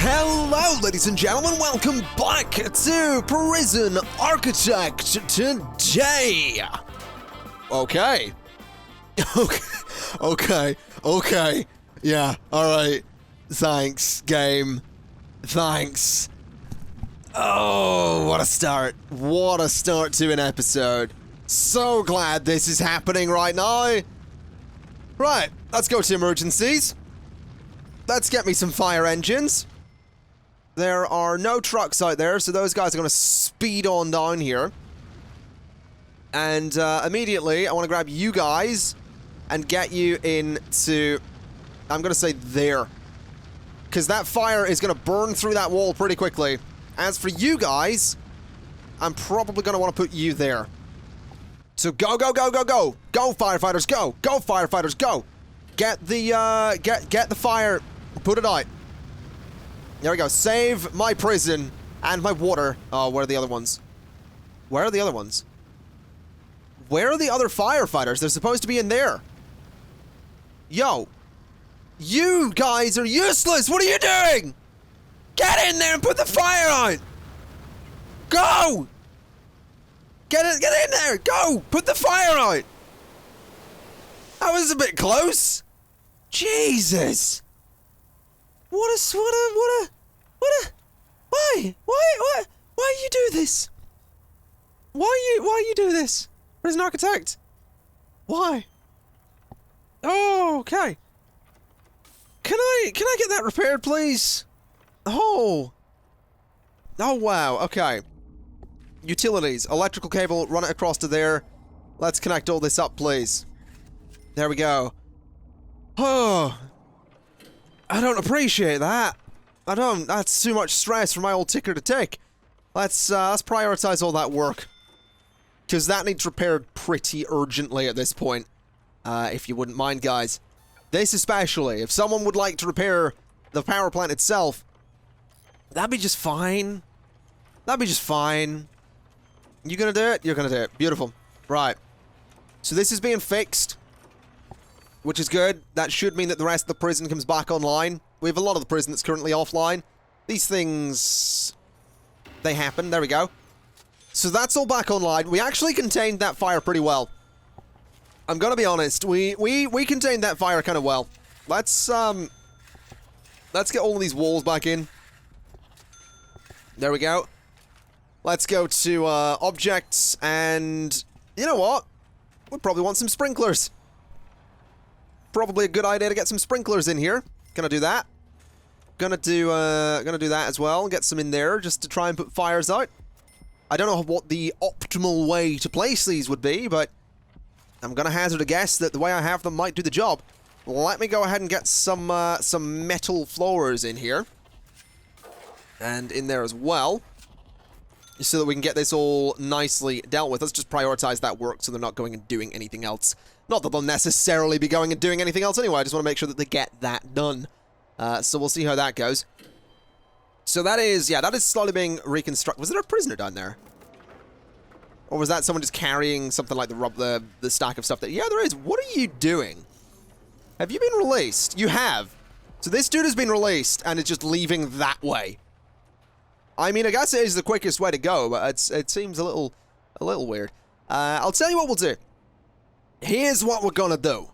Hello, ladies and gentlemen, welcome back to Prison Architect today. Okay. Okay. Yeah, alright. Thanks, game. Thanks. Oh, what a start. What a start to an episode. So glad this is happening right now. Right, let's go to emergencies. Let's get me some fire engines. There are no trucks out there, so those guys are going to speed on down here. And immediately, I want to grab you guys and get you into, I'm going to say there. Because that fire is going to burn through that wall pretty quickly. As for you guys, I'm probably going to want to put you there. So go, go, go, go, go. Go, firefighters, go. Go, firefighters, go. Get the, get the fire. Put it out. There we go. Save my prison and my water. Oh, where are the other ones? Where are the other ones? Where are the other firefighters? They're supposed to be in there. Yo. You guys are useless. What are you doing? Get in there and put the fire out. Go. Get in there. Go. Put the fire out. That was a bit close. Jesus. Why you do this? Why you do this? Prison Architect? Why? Oh, okay. Can I get that repaired, please? Oh. Oh, wow, okay. Utilities, electrical cable, run it across to there. Let's connect all this up, please. There we go. Oh. I don't appreciate that. I don't. That's too much stress for my old ticker to take. Let's prioritize all that work. Because that needs repaired pretty urgently at this point. If you wouldn't mind, guys. This especially. If someone would like to repair the power plant itself, that'd be just fine. That'd be just fine. You gonna do it? You're gonna do it. Beautiful. Right. So this is being fixed. Which is good. That should mean that the rest of the prison comes back online. We have a lot of the prison that's currently offline. These things... they happen. There we go. So that's all back online. We actually contained that fire pretty well. I'm gonna be honest. We contained that fire kind of well. Let's get all of these walls back in. There we go. Let's go to, objects, and... you know what? We probably want some sprinklers. Probably a good idea to get some sprinklers in here. Gonna do that. Gonna do that as well. Get some in there just to try and put fires out. I don't know what the optimal way to place these would be, but I'm gonna hazard a guess that the way I have them might do the job. Let me go ahead and get some metal floors in here. And in there as well. So that we can get this all nicely dealt with. Let's just prioritize that work so they're not going and doing anything else. Not that they'll necessarily be going and doing anything else anyway, I just want to make sure that they get that done. So we'll see how that goes. So that is, yeah, that is slowly being reconstructed. Was there a prisoner down there? Or was that someone just carrying something like the stack of stuff that... yeah, there is. What are you doing? Have you been released? You have. So this dude has been released and is just leaving that way. I mean, I guess it is the quickest way to go, but it seems a little weird. I'll tell you what we'll do. Here's what we're gonna do.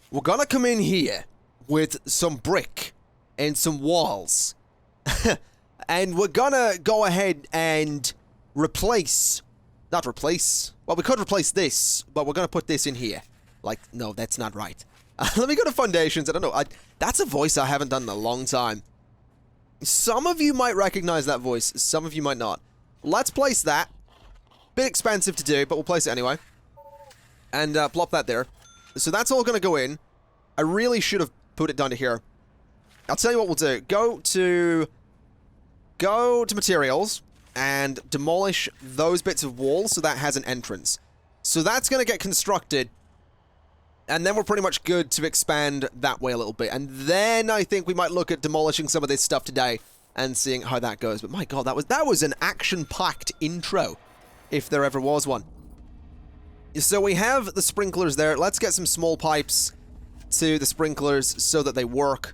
We're gonna come in here with some brick and some walls. And we're gonna go ahead and replace... not replace... well, we could replace this, but we're gonna put this in here. Like, no, that's not right. Let me go to foundations. I don't know. That's a voice I haven't done in a long time. Some of you might recognize that voice. Some of you might not. Let's place that. Bit expensive to do, but we'll place it anyway. And plop that there. So that's all going to go in. I really should have put it down to here. I'll tell you what we'll do. Go to materials and demolish those bits of wall so that has an entrance. So that's going to get constructed. And then we're pretty much good to expand that way a little bit. And then I think we might look at demolishing some of this stuff today and seeing how that goes. But my god, that was an action-packed intro, if there ever was one. So we have the sprinklers there. Let's get some small pipes to the sprinklers so that they work.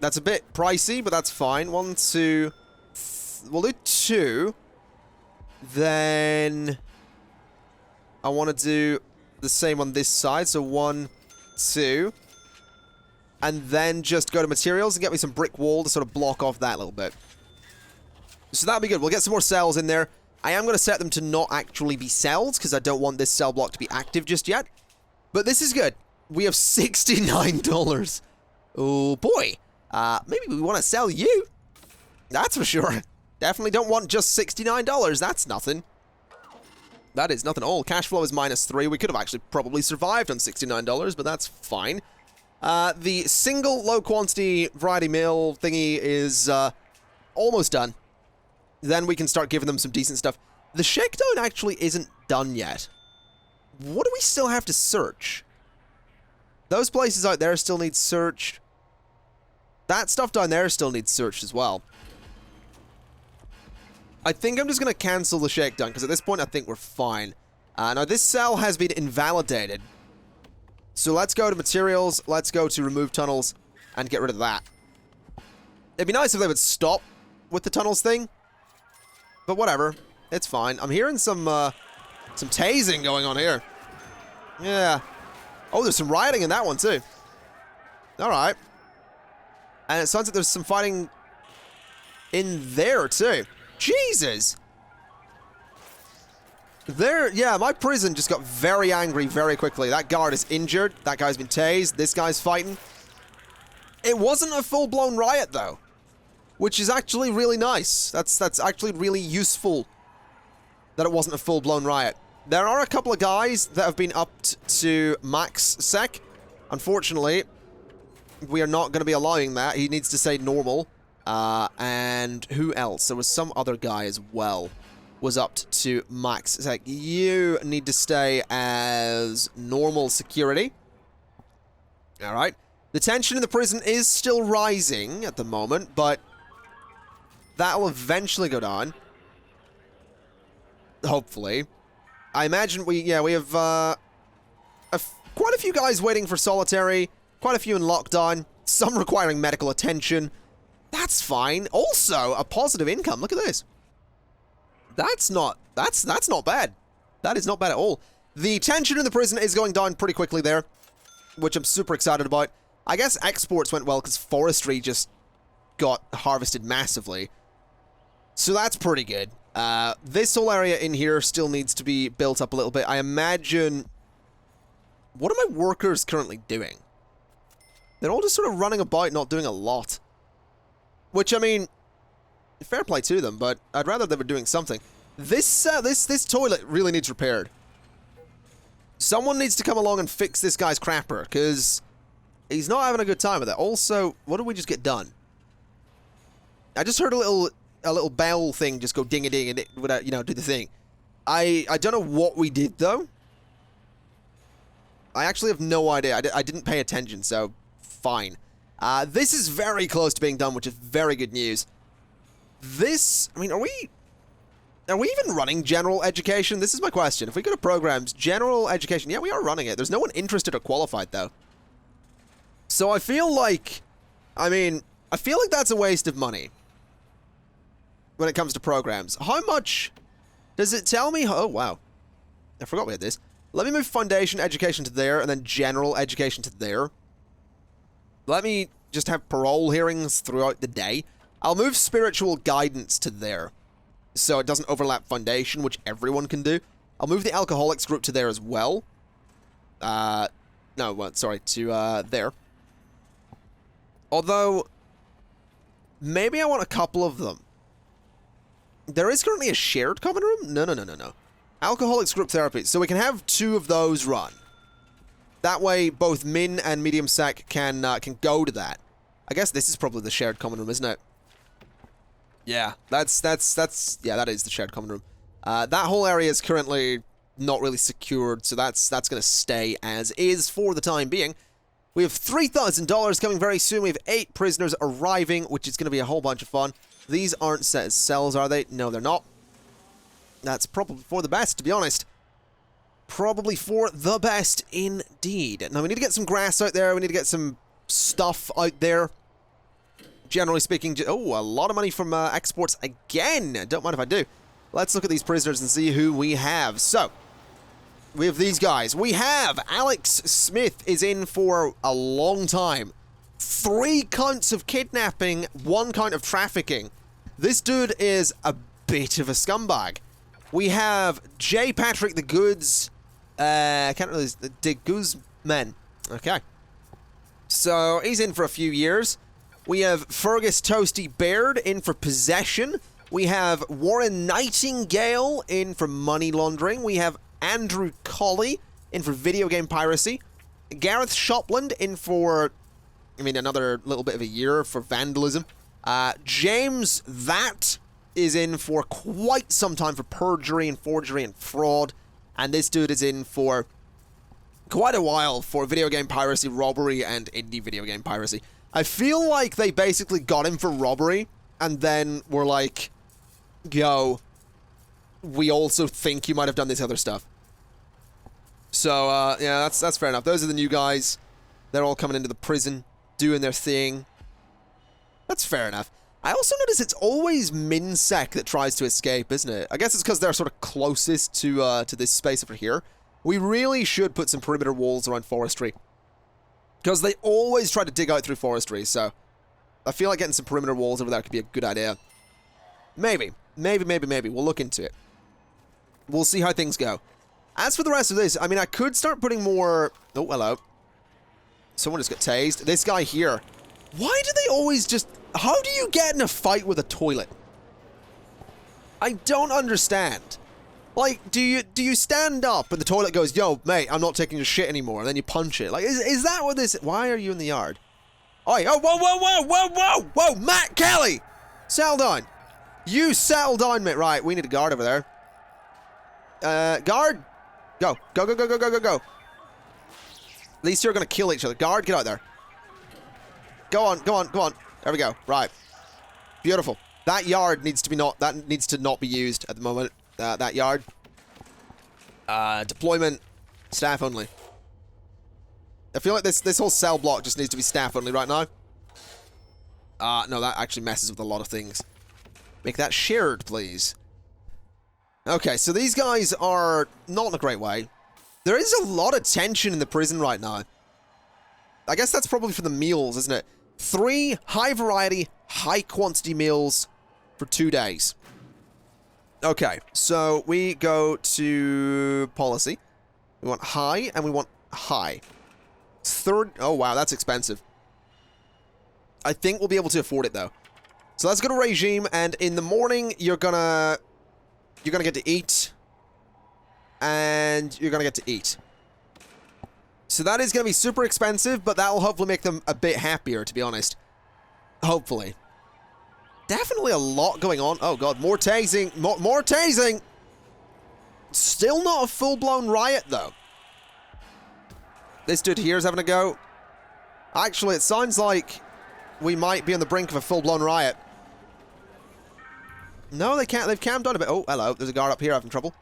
That's a bit pricey, but that's fine. 1, 2... We'll do 2. Then... I want to do the same on this side. So 1, 2... And then just go to materials and get me some brick wall to sort of block off that a little bit. So that'll be good. We'll get some more cells in there. I am going to set them to not actually be cells, because I don't want this cell block to be active just yet. But this is good. We have $69. Oh, boy. Maybe we want to sell you. That's for sure. Definitely don't want just $69. That's nothing. That is nothing at all. Cash flow is -3. We could have actually probably survived on $69, but that's fine. The single low-quantity variety mill thingy is almost done. Then we can start giving them some decent stuff. The shakedown actually isn't done yet. What do we still have to search? Those places out there still need searched. That stuff down there still needs searched as well. I think I'm just going to cancel the shakedown, because at this point I think we're fine. Now, this cell has been invalidated. So let's go to materials, let's go to remove tunnels, and get rid of that. It'd be nice if they would stop with the tunnels thing. But whatever, it's fine. I'm hearing some tasing going on here. Yeah. Oh, there's some rioting in that one too. Alright. And it sounds like there's some fighting in there too. Jesus! Yeah, my prison just got very angry very quickly. That guard is injured. That guy's been tased. This guy's fighting. It wasn't a full-blown riot, though, which is actually really nice. That's actually really useful that it wasn't a full-blown riot. There are a couple of guys that have been upped to max sec. Unfortunately, we are not going to be allowing that. He needs to stay normal. And who else? There was some other guy as well. Was upped to max. It's like, you need to stay as normal security. Alright. The tension in the prison is still rising at the moment, but that will eventually go down. Hopefully. I imagine we have quite a few guys waiting for solitary, quite a few in lockdown, some requiring medical attention. That's fine. Also, a positive income. Look at this. That's not bad. That is not bad at all. The tension in the prison is going down pretty quickly there, which I'm super excited about. I guess exports went well because forestry just got harvested massively. So that's pretty good. This whole area in here still needs to be built up a little bit. I imagine... What are my workers currently doing? They're all just sort of running about, not doing a lot. Which, I mean... Fair play to them, but I'd rather they were doing something. This toilet really needs repaired. Someone needs to come along and fix this guy's crapper, because he's not having a good time with it. Also, what did we just get done? I just heard a little bell thing just go ding-a-ding and it would, you know, do the thing. I don't know what we did, though. I actually have no idea. I didn't pay attention, so fine. This is very close to being done, which is very good news. This, I mean, are we even running general education? This is my question. If we go to programs, general education, yeah, we are running it. There's no one interested or qualified, though. So I feel like, I feel like that's a waste of money when it comes to programs. How much does it tell me? Oh, wow. I forgot we had this. Let me move foundation education to there and then general education to there. Let me just have parole hearings throughout the day. I'll move spiritual guidance to there, so it doesn't overlap foundation, which everyone can do. I'll move the alcoholics group to there as well. To there. Although, maybe I want a couple of them. There is currently a shared common room? No. Alcoholics group therapy, so we can have 2 of those run. That way, both min and medium sec can go to that. I guess this is probably the shared common room, isn't it? Yeah, that is the shared common room. That whole area is currently not really secured, so that's going to stay as is for the time being. We have $3,000 coming very soon. We have 8 prisoners arriving, which is going to be a whole bunch of fun. These aren't set as cells, are they? No, they're not. That's probably for the best, to be honest. Probably for the best indeed. Now, we need to get some grass out there. We need to get some stuff out there. generally speaking. Oh, a lot of money from exports again. Don't mind if I do. Let's look at these prisoners and see who we have. So, we have these guys. We have Alex Smith is in for a long time. 3 counts of kidnapping, 1 count of trafficking. This dude is a bit of a scumbag. We have J. Patrick the Goods. I can't really... The Guzman. Okay. So, he's in for a few years. We have Fergus Toasty Baird in for possession. We have Warren Nightingale in for money laundering. We have Andrew Colley in for video game piracy. Gareth Shopland in for... another little bit of a year for vandalism. James That is in for quite some time for perjury and forgery and fraud. And this dude is in for quite a while for video game piracy, robbery, and indie video game piracy. I feel like they basically got him for robbery, and then were like, yo, we also think you might have done this other stuff. So, yeah, that's fair enough. Those are the new guys. They're all coming into the prison, doing their thing. That's fair enough. I also notice it's always MinSec that tries to escape, isn't it? I guess it's because they're sort of closest to this space over here. We really should put some perimeter walls around forestry, because they always try to dig out through forestry, so I feel like getting some perimeter walls over there could be a good idea. Maybe. Maybe. We'll look into it. We'll see how things go. As for the rest of this, I could start putting more... Oh, hello. Someone just got tased. This guy here. Why do they always just... How do you get in a fight with a toilet? I don't understand. Like, do you stand up and the toilet goes, yo, mate, I'm not taking your shit anymore, and then you punch it? Like, is that what this... Why are you in the yard? Oh, whoa, Matt Kelly! Settle down. You settle down, mate. Right, we need a guard over there. Guard? Go. At least you're gonna kill each other. Guard, get out there. Go on. There we go. Right. Beautiful. That yard needs to not be used at the moment. That yard. Deployment. Staff only. I feel like this whole cell block just needs to be staff only right now. No, that actually messes with a lot of things. Make that shared, please. Okay, so these guys are not in a great way. There is a lot of tension in the prison right now. I guess that's probably for the meals, isn't it? 3 high-variety, high-quantity meals for 2 days. Okay, so we go to policy. We want high, and we want high. Oh, wow, that's expensive. I think we'll be able to afford it, though. So let's go to regime, and in the morning, you're gonna get to eat, and you're gonna get to eat. So that is gonna be super expensive, but that'll hopefully make them a bit happier, to be honest. Hopefully. Definitely a lot going on. Oh god, more tasing! More tasing! Still not a full-blown riot, though. This dude here is having a go. Actually, it sounds like we might be on the brink of a full-blown riot. No, they can't. They've calmed down a bit. Oh, hello. There's a guard up here having trouble.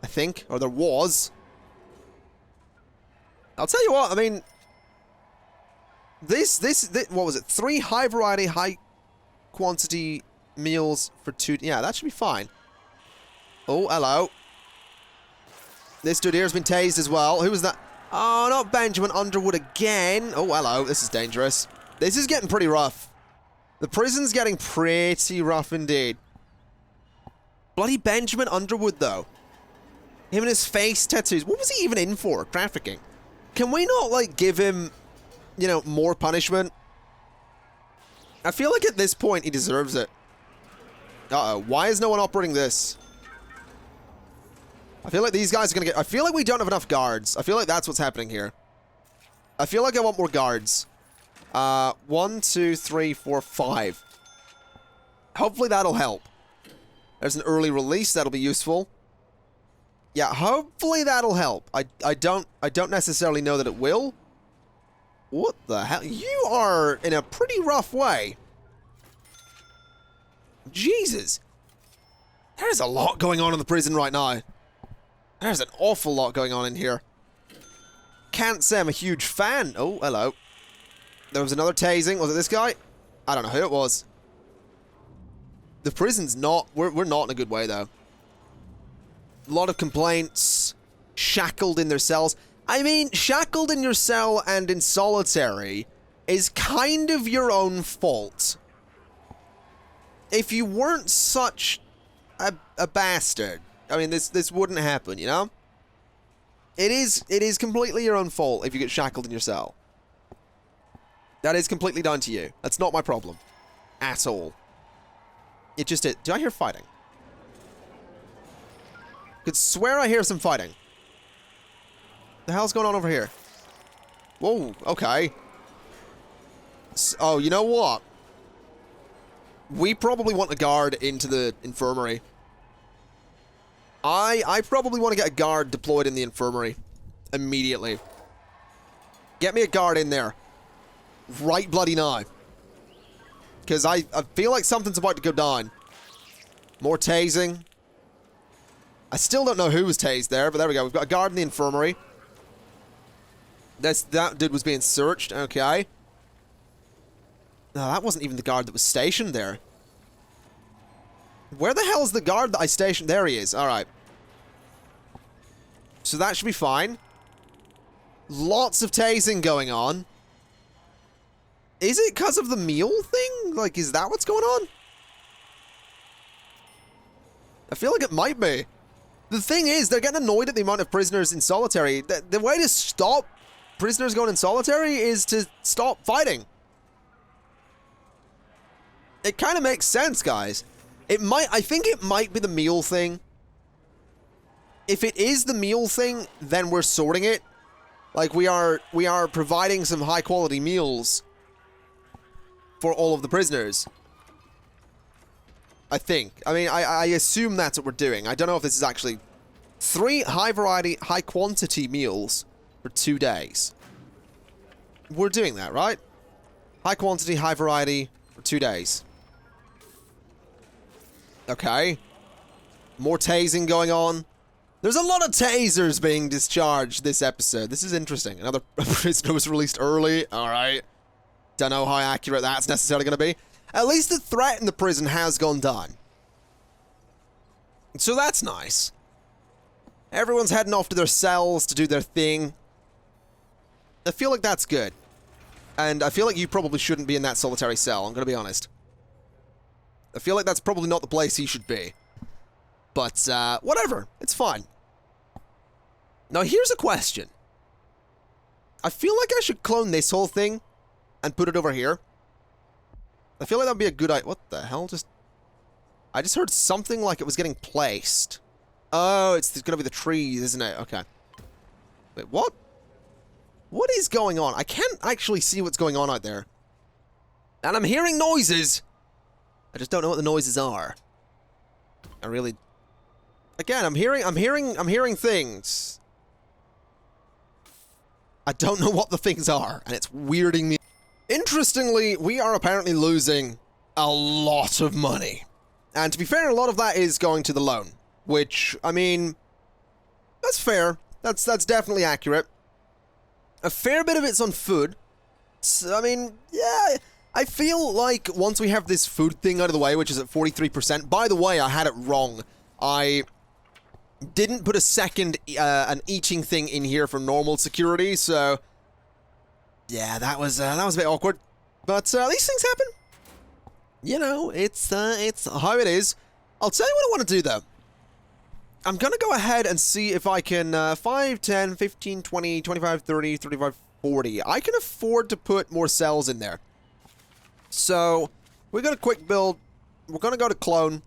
I think. Or there was. I'll tell you what, I mean... This what was it? 3 high-variety, high-quantity meals for 2... Yeah, that should be fine. Oh, hello. This dude here has been tased as well. Who was that? Oh, not Benjamin Underwood again. Oh, hello. This is dangerous. This is getting pretty rough. The prison's getting pretty rough indeed. Bloody Benjamin Underwood, though. Him and his face tattoos. What was he even in for? Trafficking. Can we not, like, give him, you know, more punishment? I feel like at this point he deserves it. Uh-oh. Why is no one operating this? I feel like these guys are gonna get... I feel like we don't have enough guards. I feel like that's what's happening here. I feel like I want more guards. 1, 2, 3, 4, 5. Hopefully that'll help. There's an early release. That'll be useful. Yeah, hopefully that'll help. I don't necessarily know that it will. What the hell? You are in a pretty rough way. Jesus. There's a lot going on in the prison right now. There's an awful lot going on in here. Can't say I'm a huge fan. Oh, hello. There was another tasing. Was it this guy? I don't know who it was. The prison's not... We're not in a good way, though. A lot of complaints. Shackled in their cells. I mean, shackled in your cell and in solitary is kind of your own fault. If you weren't such a bastard, I mean, this wouldn't happen, you know? It is completely your own fault if you get shackled in your cell. That is completely down to you. That's not my problem. At all. It just is. Do I hear fighting? Could swear I hear some fighting. The hell's going on over here? Whoa, okay. Oh, you know what? We probably want a guard into the infirmary. I probably want to get a guard deployed in the infirmary. Immediately. Get me a guard in there. Right bloody now. Because I feel like something's about to go down. More tasing. I still don't know who was tased there, but there we go. We've got a guard in the infirmary. That dude was being searched. Okay. No, that wasn't even the guard that was stationed there. Where the hell is the guard that I stationed? There he is. Alright. So that should be fine. Lots of tasing going on. Is it because of the meal thing? Like, is that what's going on? I feel like it might be. The thing is, they're getting annoyed at the amount of prisoners in solitary. The way to stop prisoners going in solitary is to stop fighting. It kind of makes sense, guys. I think it might be the meal thing. If it is the meal thing, then we're sorting it. Like, we are providing some high-quality meals for all of the prisoners. I think. I mean, I assume that's what we're doing. I don't know if this is actually 3 high-variety, high-quantity meals for 2 days. We're doing that, right? High-quantity, high-variety for 2 days. Okay. More tasing going on. There's a lot of tasers being discharged this episode. This is interesting. Another prisoner was released early. Alright. Don't know how accurate that's necessarily going to be. At least the threat in the prison has gone down. So that's nice. Everyone's heading off to their cells to do their thing. I feel like that's good. And I feel like you probably shouldn't be in that solitary cell, I'm going to be honest. I feel like that's probably not the place he should be. But, whatever. It's fine. Now, here's a question. I feel like I should clone this whole thing and put it over here. I feel like that would be a good idea. What the hell? I just heard something like it was getting placed. Oh, it's going to be the trees, isn't it? Okay. Wait, what? What is going on? I can't actually see what's going on out there. And I'm hearing noises. I just don't know what the noises are. I really... Again, I'm hearing things. I don't know what the things are, and it's weirding me. Interestingly, we are apparently losing a lot of money. And to be fair, a lot of that is going to the loan. Which, I mean, that's fair. That's definitely accurate. A fair bit of it's on food. So, I mean, yeah... I feel like once we have this food thing out of the way, which is at 43%, by the way, I had it wrong. I didn't put a second, an eating thing in here for normal security, so... Yeah, that was a bit awkward. But, these things happen. You know, it's how it is. I'll tell you what I want to do, though. I'm gonna go ahead and see if I can, 5, 10, 15, 20, 25, 30, 35, 40. I can afford to put more cells in there. So, we're gonna quick build. We're gonna go to clone.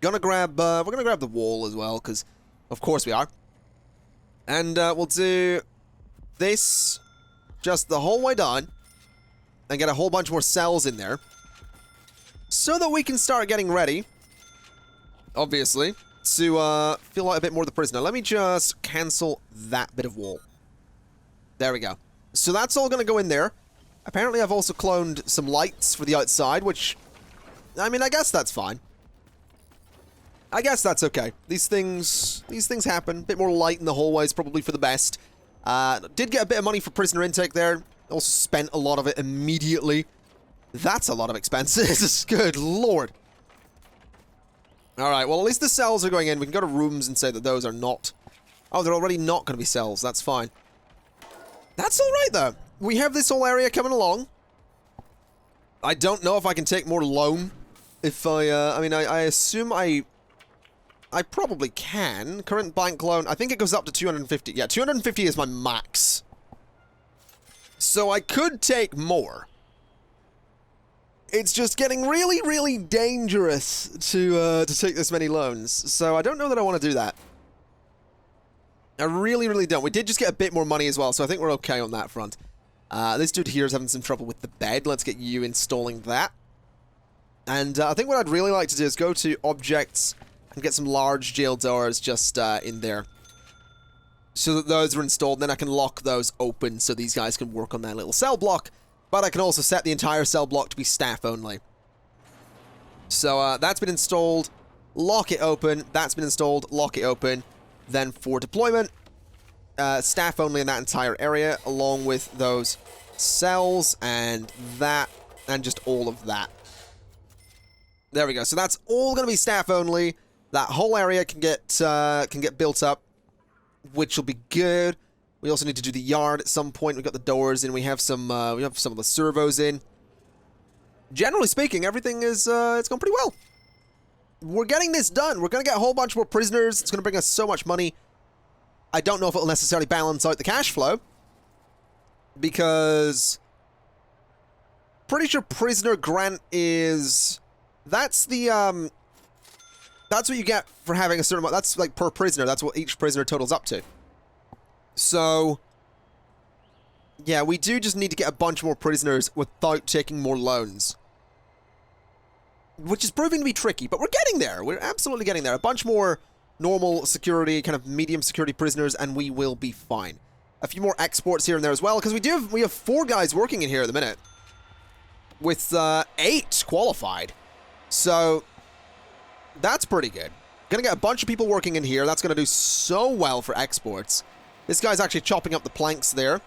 We're gonna grab the wall as well, because of course we are. And we'll do this just the whole way down, and get a whole bunch more cells in there, so that we can start getting ready. Obviously, to fill out a bit more of the prisoner. Let me just cancel that bit of wall. There we go. So that's all gonna go in there. Apparently, I've also cloned some lights for the outside, which, I mean, I guess that's fine. I guess that's okay. These things happen. A bit more light in the hallways, probably for the best. Did get a bit of money for prisoner intake there. Also spent a lot of it immediately. That's a lot of expenses. Good lord. Alright, well, at least the cells are going in. We can go to rooms and say that those are not... Oh, they're already not going to be cells. That's fine. That's alright, though. We have this whole area coming along. I don't know if I can take more loan. If I mean, I assume I probably can. Current bank loan, I think it goes up to 250. Yeah, 250 is my max. So I could take more. It's just getting really, really dangerous to take this many loans. So I don't know that I want to do that. I really, really don't. We did just get a bit more money as well, so I think we're okay on that front. This dude here is having some trouble with the bed. Let's get you installing that. And I think what I'd really like to do is go to objects and get some large jail doors just in there. So that those are installed, and then I can lock those open so these guys can work on that little cell block. But I can also set the entire cell block to be staff only. So that's been installed. Lock it open. That's been installed. Lock it open. Then for deployment, staff only in that entire area, along with those cells and that, and just all of that. There we go. So that's all going to be staff only. That whole area can get built up, which will be good. We also need to do the yard at some point. We've got the doors in. We have some of the servos in. Generally speaking, everything is it's going pretty well. We're getting this done. We're going to get a whole bunch more prisoners. It's going to bring us so much money. I don't know if it'll necessarily balance out the cash flow, because pretty sure prisoner grant is that's the that's what you get for having a certain amount. That's like per prisoner. That's what each prisoner totals up to. So, yeah, we do just need to get a bunch more prisoners without taking more loans. Which is proving to be tricky, but we're getting there. We're absolutely getting there. A bunch more normal security, kind of medium security prisoners, and we will be fine. A few more exports here and there as well, because we have 4 guys working in here at the minute. With 8 qualified. So, that's pretty good. Gonna get a bunch of people working in here. That's gonna do so well for exports. This guy's actually chopping up the planks there.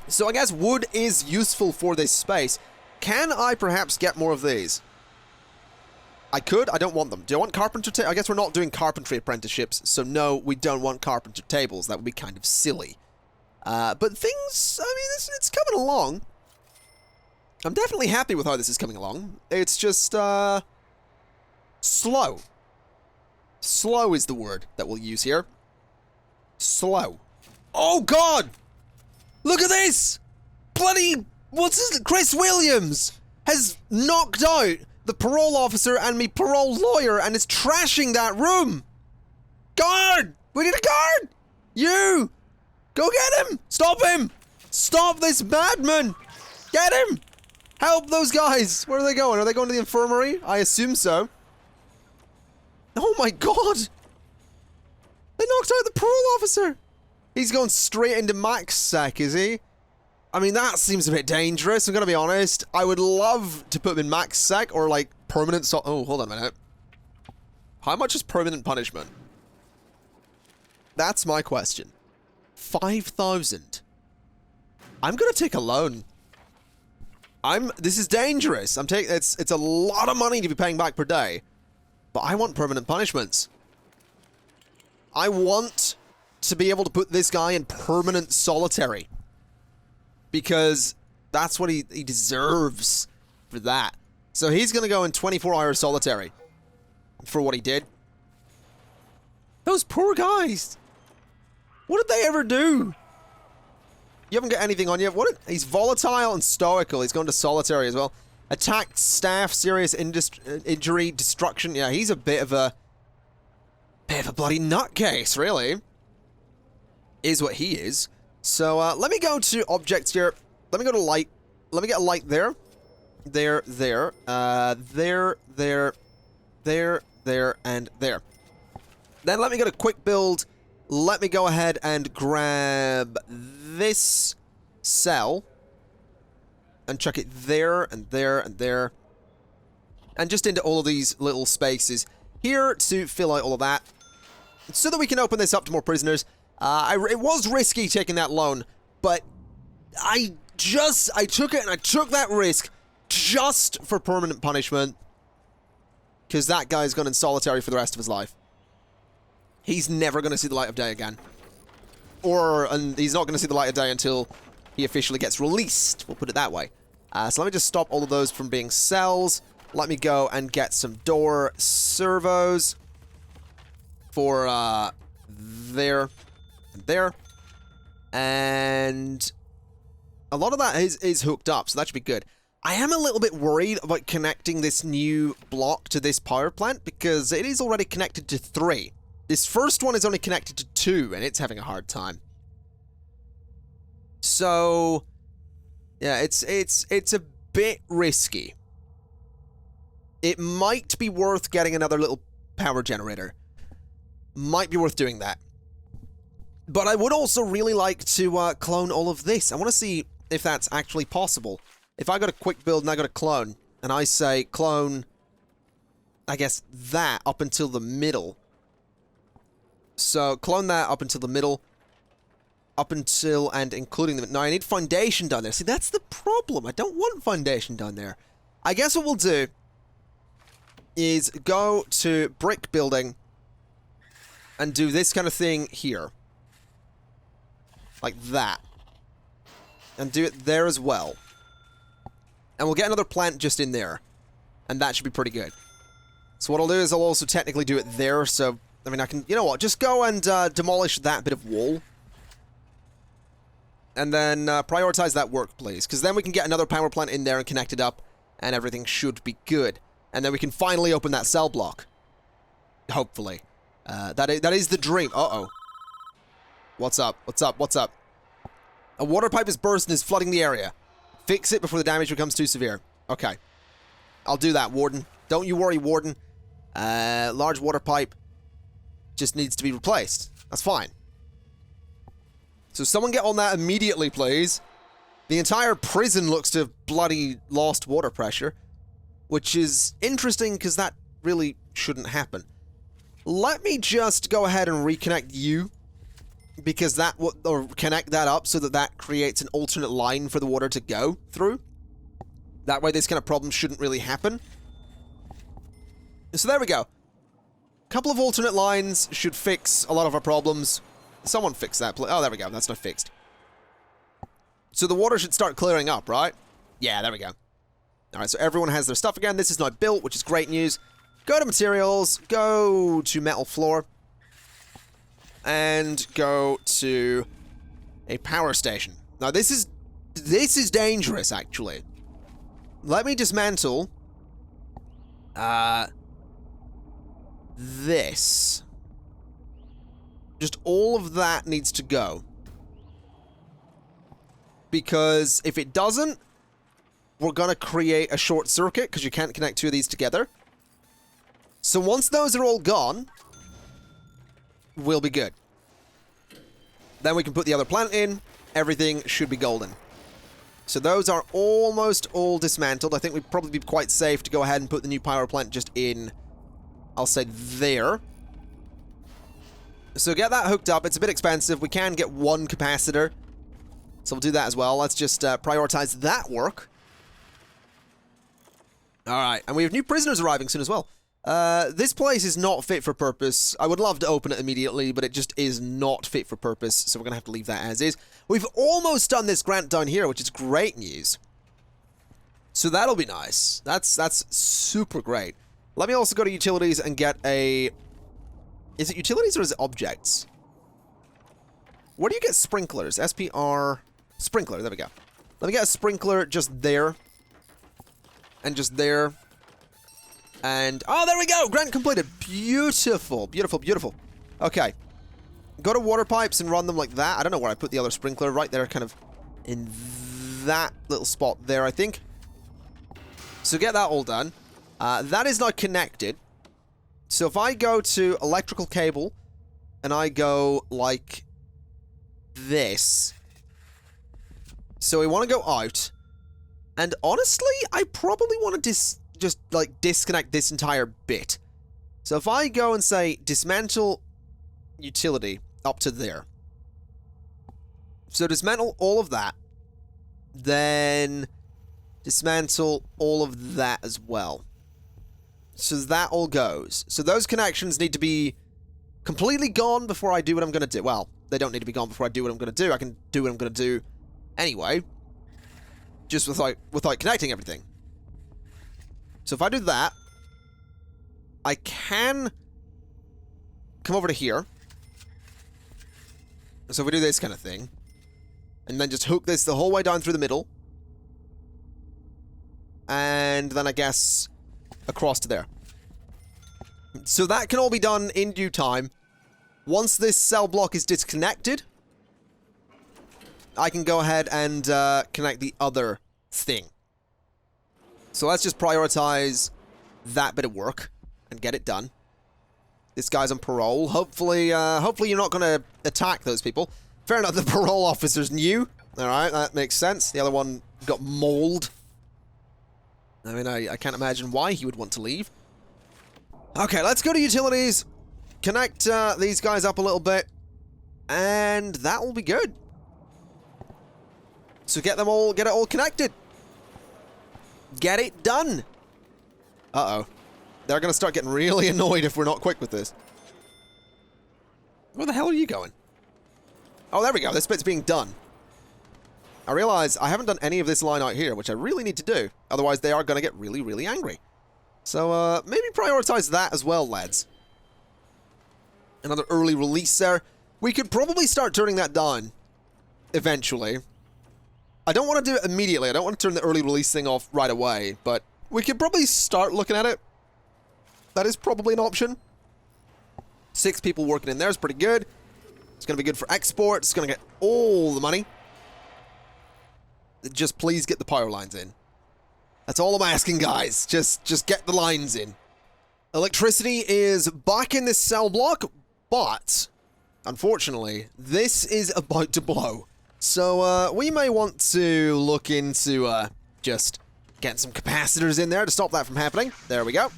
So I guess wood is useful for this space. Can I perhaps get more of these? I could. I don't want them. Do I want carpenter I guess we're not doing carpentry apprenticeships, so no, we don't want carpenter tables. That would be kind of silly. But things, I mean, it's coming along. I'm definitely happy with how this is coming along. It's just, slow. Slow is the word that we'll use here. Slow. Oh, God! Look at this! Bloody... What's this? Chris Williams has knocked out the parole officer and me parole lawyer and is trashing that room! Guard! We need a guard! You! Go get him! Stop him! Stop this madman! Get him! Help those guys! Where are they going? Are they going to the infirmary? I assume so. Oh my God! They knocked out the parole officer! He's going straight into max sec, is he? I mean, that seems a bit dangerous, I'm gonna be honest. I would love to put him in max sec or like permanent oh, hold on a minute. How much is permanent punishment? That's my question. 5,000. I'm gonna take a loan. This is dangerous. It's a lot of money to be paying back per day. But I want permanent punishments. I want to be able to put this guy in permanent solitary. Because that's what he deserves for that. So he's going to go in 24-hour solitary for what he did. Those poor guys. What did they ever do? You haven't got anything on you. He's volatile and stoical. He's going to solitary as well. Attacked staff, serious injury, destruction. Yeah, he's a bit of a bloody nutcase, really. Is what he is. So, let me go to objects here. Let me go to light. Let me get a light there. There, there, and there. Then let me get a quick build. Let me go ahead and grab this cell. And chuck it there, and there, and there. And just into all of these little spaces here to fill out all of that. So that we can open this up to more prisoners. It was risky taking that loan, but I I took it and I took that risk just for permanent punishment. Because that guy's gone in solitary for the rest of his life. He's never going to see the light of day again. And he's not going to see the light of day until he officially gets released. We'll put it that way. So let me just stop all of those from being cells. Let me go and get some door servos for there and there. And a lot of that is hooked up, so that should be good. I am a little bit worried about connecting this new block to this power plant because it is already connected to 3. This first one is only connected to 2, and it's having a hard time. So, yeah, it's a bit risky. It might be worth getting another little power generator. Might be worth doing that. But I would also really like to clone all of this. I want to see if that's actually possible. If I got a quick build and I got a clone, and I say clone, I guess that up until the middle. So clone that up until the middle. Up until and including the... Now I need foundation down there. See, that's the problem. I don't want foundation down there. I guess what we'll do is go to brick building and do this kind of thing here. Like that. And do it there as well. And we'll get another plant just in there. And that should be pretty good. So what I'll do is I'll also technically do it there. So, I mean, I can... You know what? Just go and demolish that bit of wall. And then prioritize that work, please. Because then we can get another power plant in there and connect it up. And everything should be good. And then we can finally open that cell block. Hopefully. That is the dream. Uh-oh. What's up? What's up? What's up? A water pipe is burst and is flooding the area. Fix it before the damage becomes too severe. Okay. I'll do that, Warden. Don't you worry, Warden. Large water pipe just needs to be replaced. That's fine. So someone get on that immediately, please. The entire prison looks to have bloody lost water pressure. Which is interesting, because that really shouldn't happen. Let me just go ahead and reconnect you. Because that would... Or connect that up so that that creates an alternate line for the water to go through. That way this kind of problem shouldn't really happen. So there we go. Couple of alternate lines should fix a lot of our problems. Someone fix that, please. Oh, there we go. That's not fixed. So the water should start clearing up, right? Yeah, there we go. Alright, so everyone has their stuff again. This is now built, which is great news. Go to materials, go to metal floor, and go to a power station. Now this is dangerous, actually. Let me dismantle this. Just all of that needs to go. Because if it doesn't, we're gonna create a short circuit, because you can't connect two of these together. So once those are all gone, we'll be good. Then we can put the other plant in. Everything should be golden. So those are almost all dismantled. I think we'd probably be quite safe to go ahead and put the new power plant just in, I'll say there. So get that hooked up. It's a bit expensive. We can get one capacitor. So we'll do that as well. Let's just prioritize that work. Alright, and we have new prisoners arriving soon as well. This place is not fit for purpose. I would love to open it immediately, but it just is not fit for purpose, so we're going to have to leave that as is. We've almost done this grant down here, which is great news. So that'll be nice. That's super great. Let me also go to utilities and get a... Is it utilities or is it objects? Where do you get sprinklers? SPR... Sprinkler, there we go. Let me get a sprinkler just there. And just there. And... Oh, there we go! Grant completed. Beautiful. Beautiful, beautiful. Okay. Go to water pipes and run them like that. I don't know where I put the other sprinkler. Right there, kind of in that little spot there, I think. So get that all done. That is not connected. So if I go to electrical cable and I go like this. So we want to go out. And honestly, I probably want to just like disconnect this entire bit. So if I go and say dismantle utility up to there. So dismantle all of that. Then dismantle all of that as well. So that all goes. So those connections need to be completely gone before I do what I'm going to do. Well, they don't need to be gone before I do what I'm going to do. I can do what I'm going to do anyway, just without connecting everything. So if I do that, I can come over to here. So if we do this kind of thing, and then just hook this the whole way down through the middle, and then I guess across to there. So that can all be done in due time. Once this cell block is disconnected, I can go ahead and connect the other thing. So let's just prioritize that bit of work and get it done. This guy's on parole. Hopefully you're not going to attack those people. Fair enough, the parole officer's new. Alright, that makes sense. The other one got mauled. I mean, I can't imagine why he would want to leave. Okay, let's go to utilities. Connect these guys up a little bit. And that will be good. So get it all connected. Get it done. Uh-oh. They're going to start getting really annoyed if we're not quick with this. Where the hell are you going? Oh, there we go. This bit's being done. I realize I haven't done any of this line out here, which I really need to do. Otherwise, they are going to get really, really angry. So, maybe prioritize that as well, lads. Another early release there. We could probably start turning that down eventually. I don't want to do it immediately. I don't want to turn the early release thing off right away, but we could probably start looking at it. That is probably an option. 6 people working in there is pretty good. It's going to be good for export. It's going to get all the money. Just please get the power lines in. That's all I'm asking, guys. Just get the lines in. Electricity is back in this cell block, but unfortunately, this is about to blow. So, we may want to look into, just getting some capacitors in there to stop that from happening. There we go.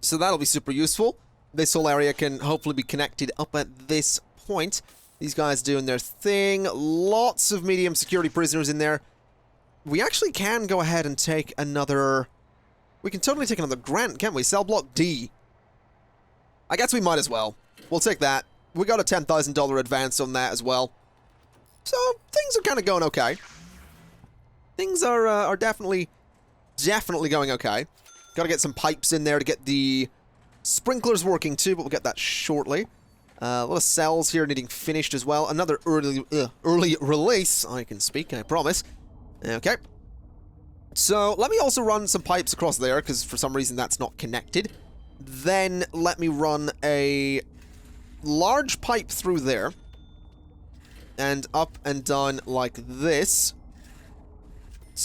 So that'll be super useful. This whole area can hopefully be connected up at this point. These guys doing their thing. Lots of medium security prisoners in there. We actually can go ahead and take another... We can totally take another grant, can't we? Cell block D. I guess we might as well. We'll take that. We got a $10,000 advance on that as well. So, things are kind of going okay. Things are definitely going okay. Gotta get some pipes in there to get the sprinklers working too, but we'll get that shortly. A lot of cells here needing finished as well. Another early release. I can speak, I promise. Okay. So, let me also run some pipes across there, because for some reason that's not connected. Then, let me run a large pipe through there. And up and down like this.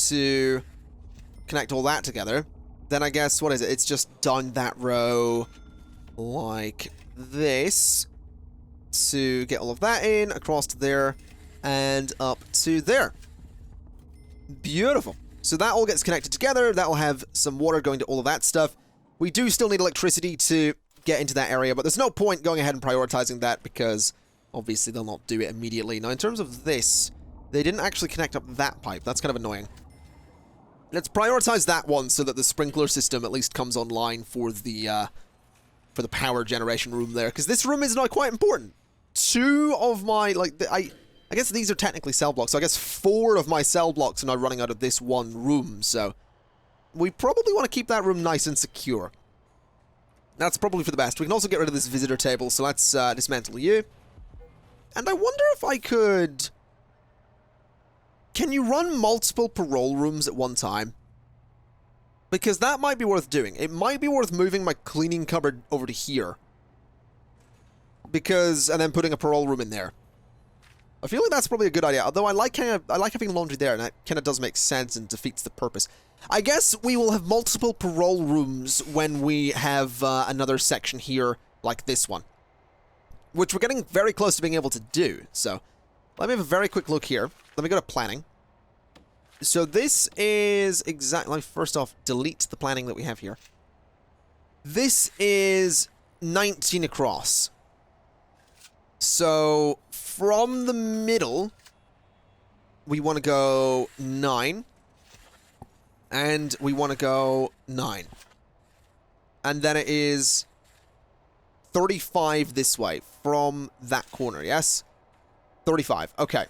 To connect all that together. Then I guess, what is it? It's just down that row like this. To get all of that in, across to there, and up to there. Beautiful. So that all gets connected together. That will have some water going to all of that stuff. We do still need electricity to get into that area, but there's no point going ahead and prioritizing that because obviously they'll not do it immediately. Now, in terms of this, they didn't actually connect up that pipe. That's kind of annoying. Let's prioritize that one so that the sprinkler system at least comes online for the power generation room there, because this room is now quite important. 2 of my, I guess these are technically cell blocks, so I guess 4 of my cell blocks are now running out of this one room, so we probably want to keep that room nice and secure. That's probably for the best. We can also get rid of this visitor table, so let's dismantle you. And I wonder if I could... Can you run multiple parole rooms at one time? Because that might be worth doing. It might be worth moving my cleaning cupboard over to here. Because, and then putting a parole room in there. I feel like that's probably a good idea. Although I like having laundry there, and that kind of does make sense and defeats the purpose. I guess we will have multiple parole rooms when we have another section here like this one. Which we're getting very close to being able to do. So, let me have a very quick look here. Let me go to planning. So this is exactly... First off, delete the planning that we have here. This is 19 across. So, from the middle we want to go 9. And we want to go 9. And then it is 35 this way from that corner, yes? 35, okay.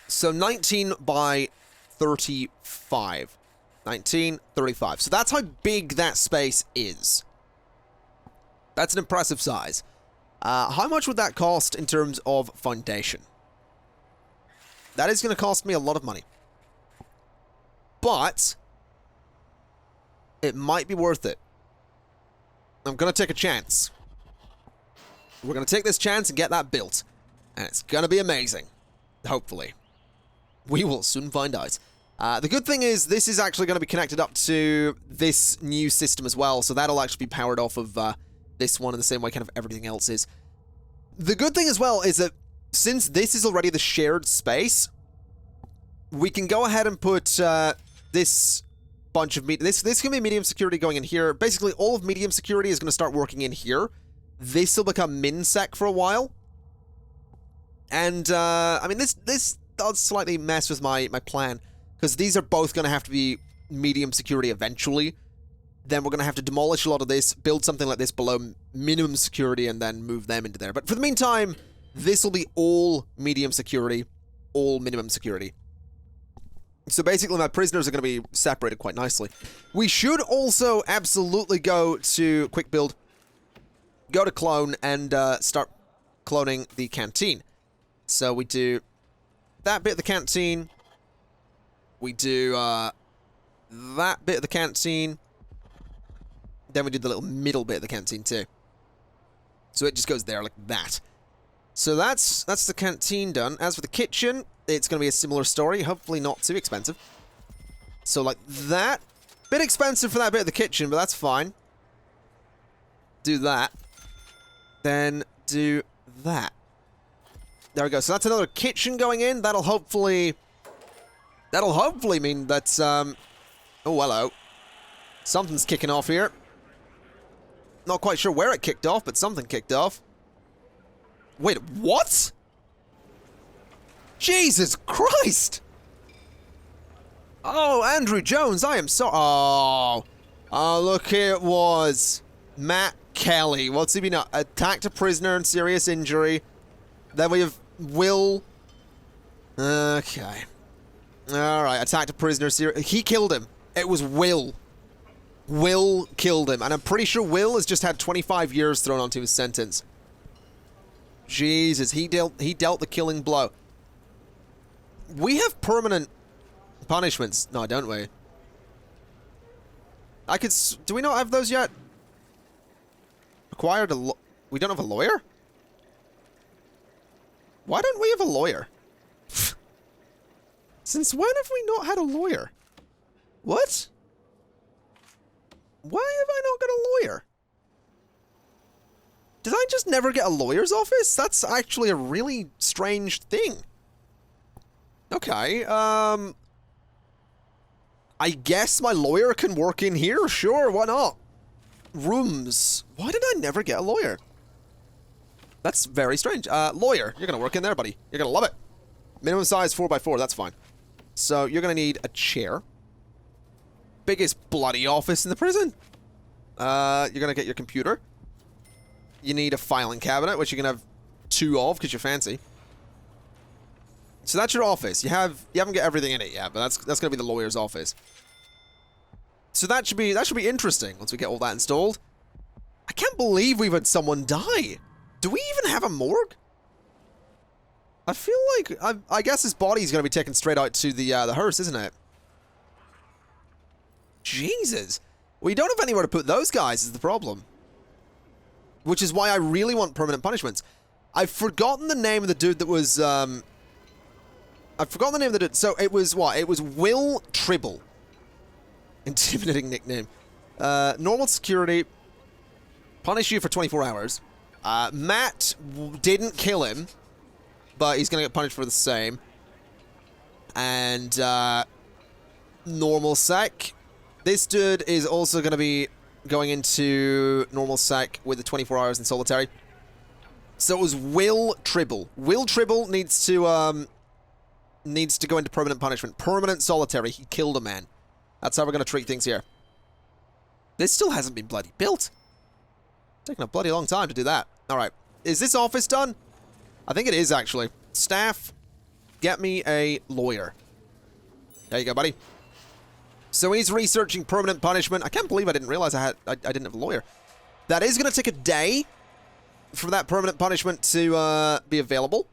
So 19 by 35. 19, 35. So that's how big that space is. That's an impressive size. How much would that cost in terms of foundation? That is going to cost me a lot of money. But it might be worth it. I'm going to take a chance. We're going to take this chance and get that built. And it's going to be amazing. Hopefully. We will soon find out. The good thing is this is actually going to be connected up to this new system as well. So that'll actually be powered off of this one in the same way kind of everything else is. The good thing as well is that since this is already the shared space, we can go ahead and put this bunch of... This can be medium security going in here. Basically, all of medium security is going to start working in here. This will become min-sec for a while. And, I mean, this does slightly mess with my plan, because these are both going to have to be medium security eventually. Then we're going to have to demolish a lot of this, build something like this below minimum security, and then move them into there. But for the meantime, this will be all medium security, all minimum security. So basically, my prisoners are going to be separated quite nicely. We should also absolutely go to quick build, go to clone, and start cloning the canteen. So we do that bit of the canteen. We do that bit of the canteen. Then we do the little middle bit of the canteen too. So it just goes there like that. So that's the canteen done. As for the kitchen, it's going to be a similar story. Hopefully not too expensive. So like that. Bit expensive for that bit of the kitchen, but that's fine. Do that. Then do that. There we go. So that's another kitchen going in. That'll hopefully mean that, oh, hello. Something's kicking off here. Not quite sure where it kicked off, but something kicked off. Wait, what? Jesus Christ! Oh, Andrew Jones, I am so... Oh, look, here it was. Matt Kelly. What's he been up? Attacked a prisoner and serious injury. Then we have Will. Okay. Alright, attacked a prisoner. He killed him. It was Will. Will killed him. And I'm pretty sure Will has just had 25 years thrown onto his sentence. Jesus, he dealt the killing blow. We have permanent punishments. No, don't we? Do we not have those yet? Acquired we don't have a lawyer? Why don't we have a lawyer? Since when have we not had a lawyer? What? Why have I not got a lawyer? Did I just never get a lawyer's office? That's actually a really strange thing. Okay, I guess my lawyer can work in here? Sure, why not? Rooms. Why did I never get a lawyer? That's very strange. Lawyer, you're gonna work in there, buddy. You're gonna love it. Minimum size 4x4, that's fine. So, you're gonna need a chair. Biggest bloody office in the prison. You're gonna get your computer. You need a filing cabinet, which you can have 2 of, because you're fancy. So that's your office. You haven't got everything in it yet, but that's gonna be the lawyer's office. So that should be interesting once we get all that installed. I can't believe we've had someone die. Do we even have a morgue? I feel like I guess his body's gonna be taken straight out to the hearse, isn't it? Jesus, we don't have anywhere to put those guys. Is the problem? Which is why I really want permanent punishments. I've forgotten the name of the dude that was I've forgotten the name of the dude. So it was what? It was Will Tribble. Intimidating nickname. Normal security. Punish you for 24 hours. Matt didn't kill him, but he's gonna get punished for the same. And normal sec. This dude is also gonna be going into normal sec with the 24 hours in solitary. So it was Will Tribble. Will Tribble needs to needs to go into permanent punishment. Permanent solitary. He killed a man. That's how we're going to treat things here. This still hasn't been bloody built. Taking a bloody long time to do that. Alright. Is this office done? I think it is, actually. Staff, get me a lawyer. There you go, buddy. So he's researching permanent punishment. I can't believe I didn't realize I didn't have a lawyer. That is going to take a day for that permanent punishment to be available.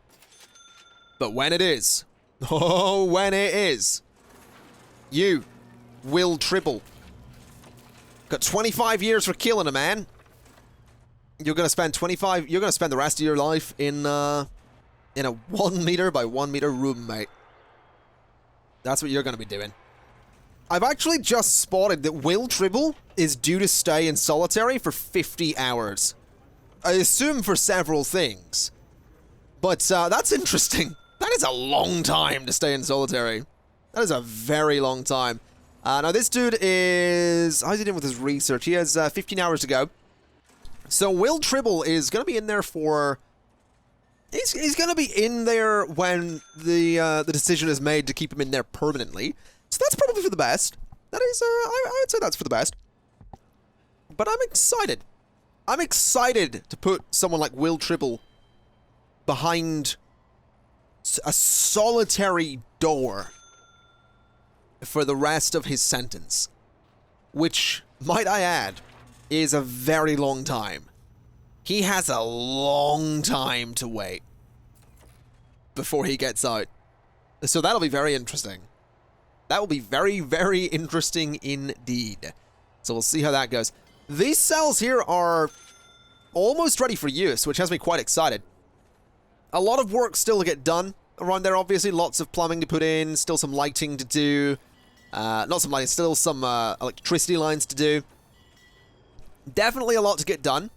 But when it is... Oh, when it is... You, Will Tribble. Got 25 years for killing a man. You're going to spend 25... You're going to spend the rest of your life in a 1 meter by 1 meter room, mate. That's what you're going to be doing. I've actually just spotted that Will Tribble is due to stay in solitary for 50 hours. I assume for several things. But that's interesting. That is a long time to stay in solitary. That is a very long time. Now this dude is... How's he doing with his research? He has 15 hours to go. So Will Tribble is going to be in there for... He's going to be in there when the decision is made to keep him in there permanently. So that's probably for the best. That is, I would say that's for the best. But I'm excited. I'm excited to put someone like Will Tribble behind a solitary door for the rest of his sentence. Which, might I add, is a very long time. He has a long time to wait before he gets out. So that'll be very interesting. That will be very, very interesting indeed. So we'll see how that goes. These cells here are almost ready for use, which has me quite excited. A lot of work still to get done around there, obviously. Lots of plumbing to put in, still some lighting to do. Not some lighting, still some electricity lines to do. Definitely a lot to get done.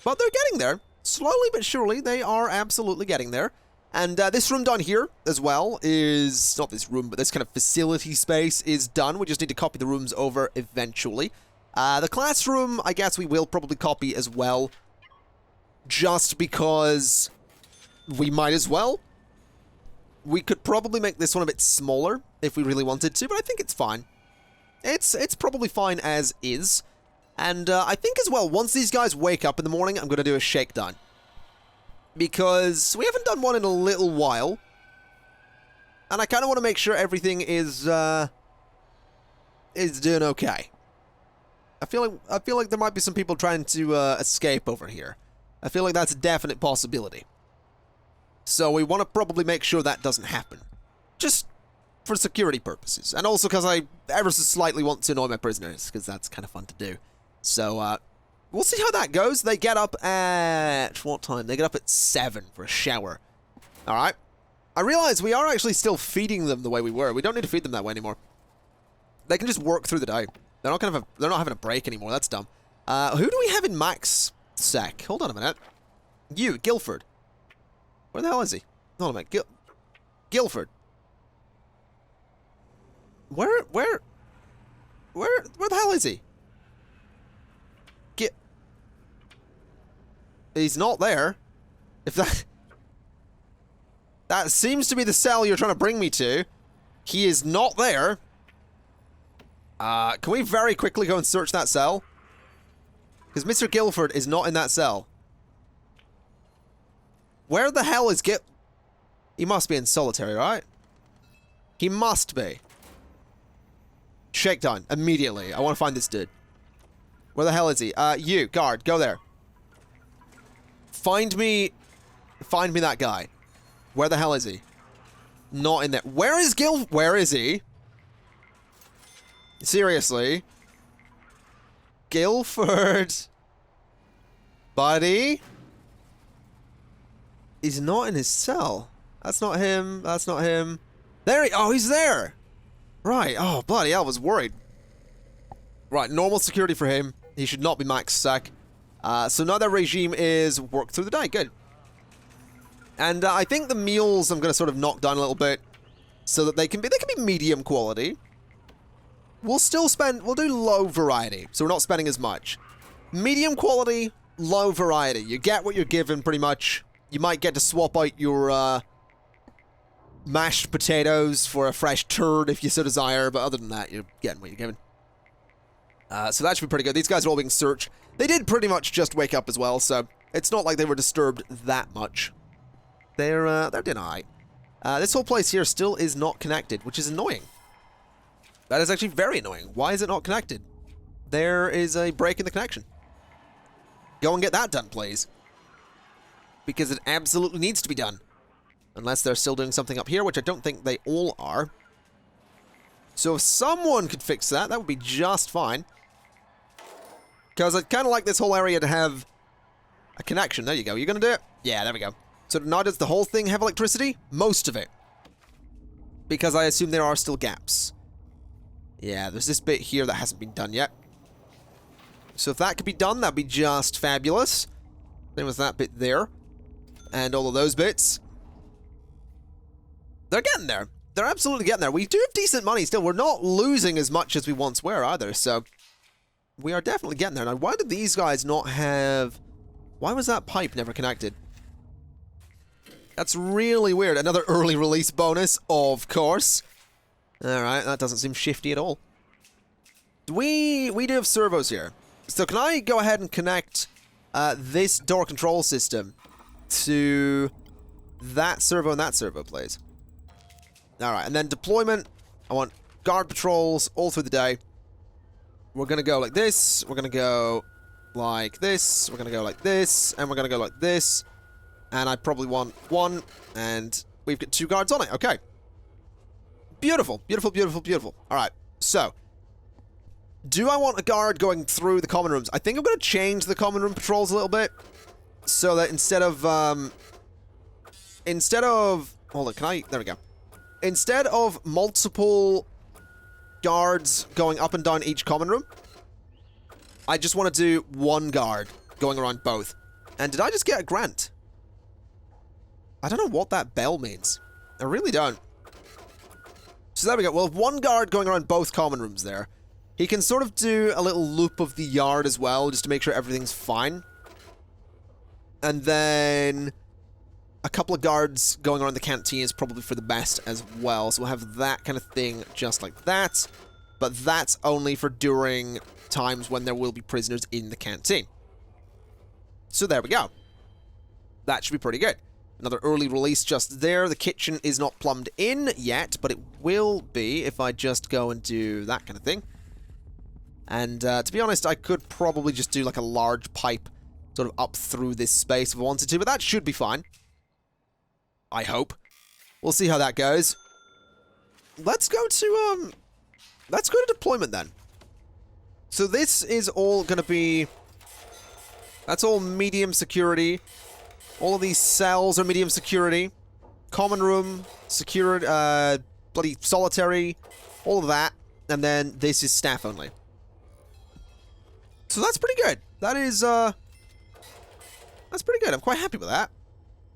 But they're getting there. Slowly but surely, they are absolutely getting there. And this room down here, as well, is... Not this room, but this kind of facility space is done. We just need to copy the rooms over eventually. The classroom, I guess we will probably copy as well. Just because we might as well. We could probably make this one a bit smaller if we really wanted to, but I think it's fine. It's probably fine as is. And I think as well, once these guys wake up in the morning, I'm going to do a shakedown. Because we haven't done one in a little while. And I kind of want to make sure everything is doing okay. I feel like there might be some people trying to escape over here. I feel like that's a definite possibility. So we want to probably make sure that doesn't happen. Just for security purposes. And also because I ever so slightly want to annoy my prisoners, because that's kind of fun to do. So, we'll see how that goes. They get up at... What time? They get up at 7 for a shower. Alright. I realize we are actually still feeding them the way we were. We don't need to feed them that way anymore. They can just work through the day. They're not having a break anymore. That's dumb. Who do we have in max sec? Hold on a minute. You, Guilford. Where the hell is he? Hold on a minute. Guilford. Where the hell is he? He's not there. If that seems to be the cell you're trying to bring me to. He is not there. Can we very quickly go and search that cell? Because Mr. Guilford is not in that cell. Where the hell is He must be in solitary, right? He must be. Shakedown, immediately. I want to find this dude. Where the hell is he? You, guard, go there. Find me that guy. Where the hell is he? Not in there. Where is Where is he? Seriously? Guilford? Buddy? He's not in his cell. That's not him. That's not him. There oh, he's there. Right. Oh, bloody hell, I was worried. Right, normal security for him. He should not be max sec. So now their regime is work through the day. Good. And I think the meals I'm going to sort of knock down a little bit so that they can be medium quality. We'll do low variety, so we're not spending as much. Medium quality, low variety. You get what you're given, pretty much. You might get to swap out your mashed potatoes for a fresh turd if you so desire, but other than that, you're getting what you're given. So that should be pretty good. These guys are all being searched. They did pretty much just wake up as well, so it's not like they were disturbed that much. They're doing alright. This whole place here still is not connected, which is annoying. That is actually very annoying. Why is it not connected? There is a break in the connection. Go and get that done, please. Because it absolutely needs to be done. Unless they're still doing something up here, which I don't think they all are. So if someone could fix that, that would be just fine. Because I'd kind of like this whole area to have a connection. There you go. You're going to do it? Yeah, there we go. So now does the whole thing have electricity? Most of it. Because I assume there are still gaps. Yeah, there's this bit here that hasn't been done yet. So if that could be done, that'd be just fabulous. Same with that bit there. And all of those bits. They're getting there. They're absolutely getting there. We do have decent money still. We're not losing as much as we once were either, so we are definitely getting there. Now, why did these guys not have... Why was that pipe never connected? That's really weird. Another early release bonus, of course. Alright, that doesn't seem shifty at all. We do have servos here. So can I go ahead and connect this door control system to that servo and that servo, please? Alright, and then deployment. I want guard patrols all through the day. We're going to go like this. We're going to go like this. We're going to go like this. And we're going to go like this. And I probably want one. And we've got 2 guards on it. Okay. Beautiful. Beautiful, beautiful, beautiful. Alright, so. Do I want a guard going through the common rooms? I think I'm going to change the common room patrols a little bit. So that instead of... Hold on, can I... There we go. Instead of multiple guards going up and down each common room, I just want to do one guard going around both. And did I just get a grant? I don't know what that bell means. I really don't. So there we go. Well, one guard going around both common rooms there. He can sort of do a little loop of the yard as well, just to make sure everything's fine. And then a couple of guards going around the canteen is probably for the best as well. So we'll have that kind of thing just like that. But that's only for during times when there will be prisoners in the canteen. So there we go. That should be pretty good. Another early release just there. The kitchen is not plumbed in yet, but it will be if I just go and do that kind of thing. And to be honest, I could probably just do like a large pipe sort of up through this space if I wanted to, but that should be fine. I hope. We'll see how that goes. Let's go to deployment then. So this is all going to be... That's all medium security. All of these cells are medium security. Common room, secured, bloody solitary, all of that. And then this is staff only. So that's pretty good. That is, that's pretty good. I'm quite happy with that.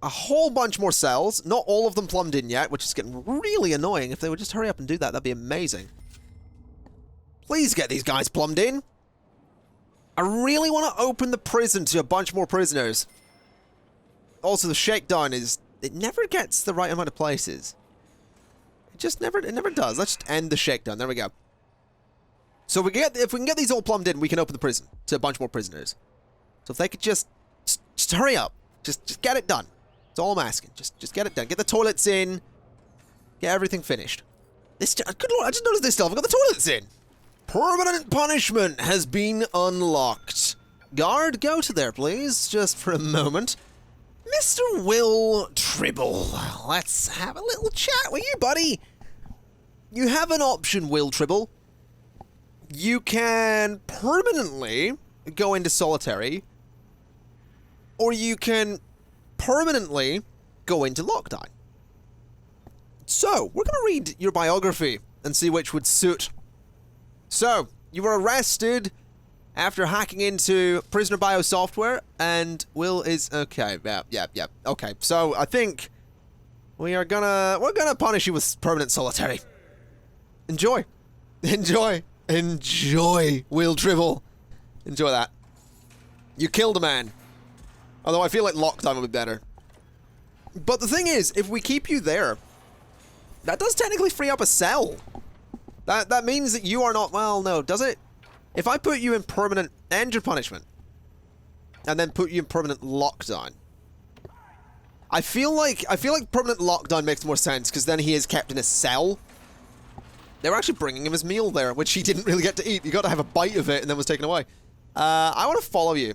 A whole bunch more cells. Not all of them plumbed in yet, which is getting really annoying. If they would just hurry up and do that, that'd be amazing. Please get these guys plumbed in. I really want to open the prison to a bunch more prisoners. Also, the shakedown is... It never gets the right amount of places. It never does. Let's just end the shakedown. There we go. So if we can get these all plumbed in, we can open the prison to a bunch more prisoners. So if they could just hurry up. Just get it done. That's all I'm asking. Just get it done. Get the toilets in. Get everything finished. Good lord, I just noticed they still haven't got the toilets in. Permanent punishment has been unlocked. Guard, go to there, please. Just for a moment. Mr. Will Tribble, let's have a little chat with you, buddy. You have an option, Will Tribble. You can permanently go into solitary, or you can permanently go into lockdown. So, we're going to read your biography and see which would suit. So, you were arrested after hacking into prisoner bio software, and Will is okay. Yeah. Okay, so I think we're gonna punish you with permanent solitary. Enjoy, Will Tribble. Enjoy that. You killed a man. Although I feel like lockdown would be better. But the thing is, if we keep you there, That does technically free up a cell. That means that you are not... Well, no, does it? If I put you in permanent engine punishment, and then put you in permanent lockdown, I feel like permanent lockdown makes more sense, because then he is kept in a cell. They were actually bringing him his meal there, which he didn't really get to eat. You got to have a bite of it, and then was taken away. I want to follow you.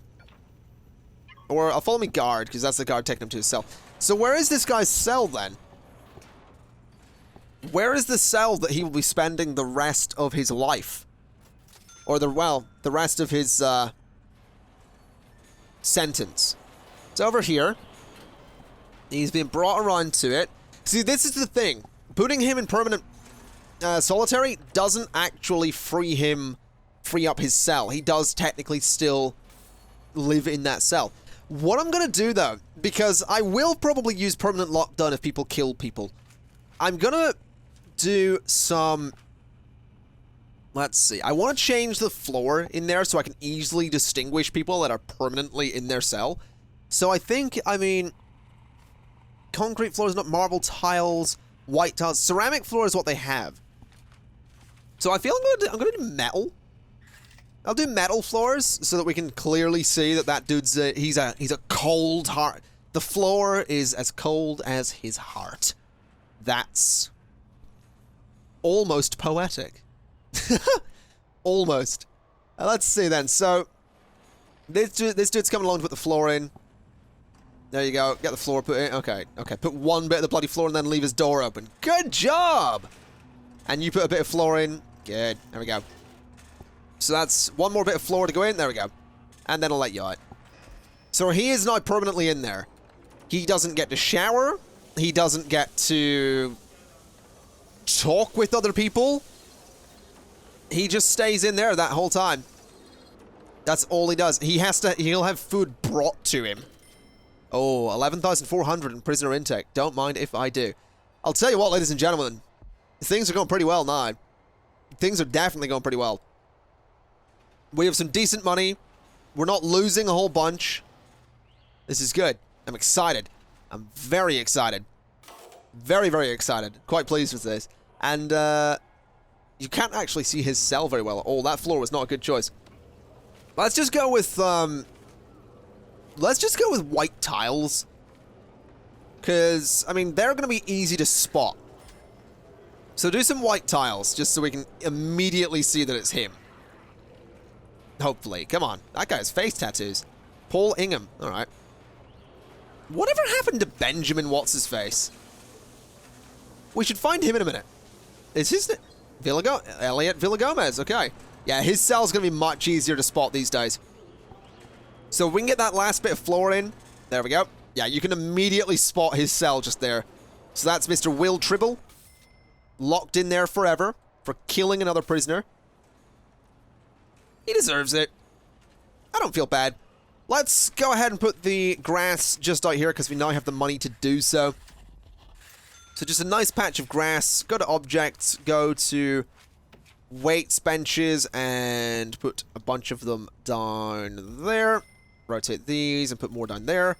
Or I'll follow me guard, because that's the guard taking him to his cell. So where is this guy's cell, then? Where is the cell that he will be spending the rest of his life? Or the rest of his, sentence. It's over here. He's been brought around to it. See, this is the thing. Putting him in permanent, solitary doesn't actually free up his cell. He does technically still live in that cell. What I'm gonna do, though, because I will probably use permanent lockdown if people kill people, I'm gonna do some... Let's see. I want to change the floor in there so I can easily distinguish people that are permanently in their cell. So I think, I mean... Concrete floors, not marble tiles, white tiles. Ceramic floor is what they have. So I feel I'm gonna do metal. I'll do metal floors so that we can clearly see that that dude's he's a cold heart. The floor is as cold as his heart. That's almost poetic. Almost. Let's see then. So this dude's coming along to put the floor in. There you go. Get the floor put in. Okay. Okay. Put one bit of the bloody floor and then leave his door open. Good job! And you put a bit of floor in. Good. There we go. So that's one more bit of floor to go in. There we go. And then I'll let you out. So he is now permanently in there. He doesn't get to shower. He doesn't get to talk with other people. He just stays in there that whole time. That's all he does. He'll have food brought to him. Oh, 11,400 in prisoner intake. Don't mind if I do. I'll tell you what, ladies and gentlemen. Things are going pretty well now. Things are definitely going pretty well. We have some decent money. We're not losing a whole bunch. This is good. I'm excited. I'm very excited. Very, very excited. Quite pleased with this. And, you can't actually see his cell very well. Oh, that floor was not a good choice. Let's just go with, white tiles. Because, I mean, they're going to be easy to spot. So do some white tiles, just so we can immediately see that it's him. Hopefully. Come on. That guy has face tattoos. Paul Ingham. Alright. Whatever happened to Benjamin What's-His-Face? We should find him in a minute. Is his name... Elliot Villagomez. Okay. Yeah, his cell's going to be much easier to spot these days. So we can get that last bit of floor in. There we go. Yeah, you can immediately spot his cell just there. So that's Mr. Will Tribble. Locked in there forever for killing another prisoner. He deserves it. I don't feel bad. Let's go ahead and put the grass just out here because we now have the money to do so. So just a nice patch of grass. Go to objects, go to weights, benches, and put a bunch of them down there. Rotate these and put more down there.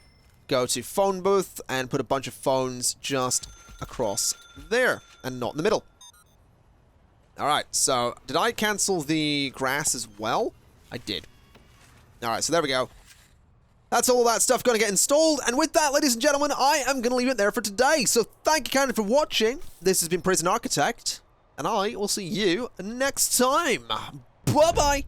Go to phone booth and put a bunch of phones just across there and not in the middle. Alright, so did I cancel the grass as well? I did. Alright, so there we go. That's all that stuff going to get installed. And with that, ladies and gentlemen, I am going to leave it there for today. So thank you kindly for watching. This has been Prison Architect. And I will see you next time. Bye-bye.